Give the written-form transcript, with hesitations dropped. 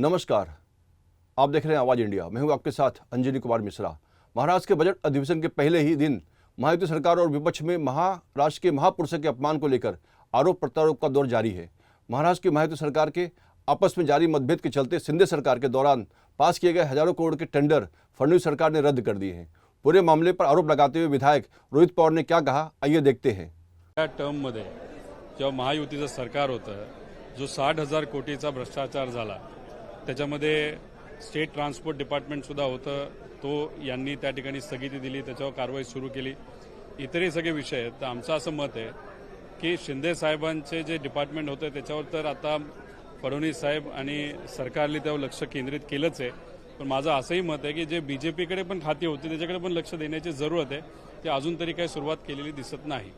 नमस्कार, आप देख रहे हैं आवाज इंडिया। मैं हूं आपके साथ अंजनी कुमार मिश्रा। महाराष्ट्र के बजट अधिवेशन के पहले ही दिन महायुति सरकार और विपक्ष में महाराष्ट्र के महापुरुषों के अपमान को लेकर आरोप प्रत्यारोप का दौर जारी है। महाराष्ट्र की महायुति सरकार के आपस में जारी मतभेद के चलते शिंदे सरकार के दौरान पास किए गए हजारों करोड़ के टेंडर फडणवीस सरकार ने रद्द कर दिए हैं। पूरे मामले पर आरोप लगाते हुए विधायक रोहित पवार ने क्या कहा, आइए देखते हैं। या टर्म मध्ये जेव्हा महायुतीचं सरकार होतं, जो 60,000 कोटीचा भ्रष्टाचार झाला, त्याच्यामध्ये स्टेट ट्रान्सपोर्ट डिपार्टमेंट सुद्धा होतं, तो यांनी त्या ठिकाणी स्थगिती दिली, त्याच्यावर कारवाई सुरू केली, इतरही सगळे विषय आहेत। तर आमचं असं मत आहे की शिंदे साहेबांचे जे डिपार्टमेंट होतं त्याच्यावर तर आता फडणवीस साहेब आणि सरकारने त्यावर लक्ष केंद्रित केलंच आहे, पण माझं असंही मत आहे की जे बीजेपीकडे पण खाती होती त्याच्याकडे पण लक्ष देण्याची जरूरत आहे, ते अजून तरी काही सुरुवात केलेली दिसत नाही।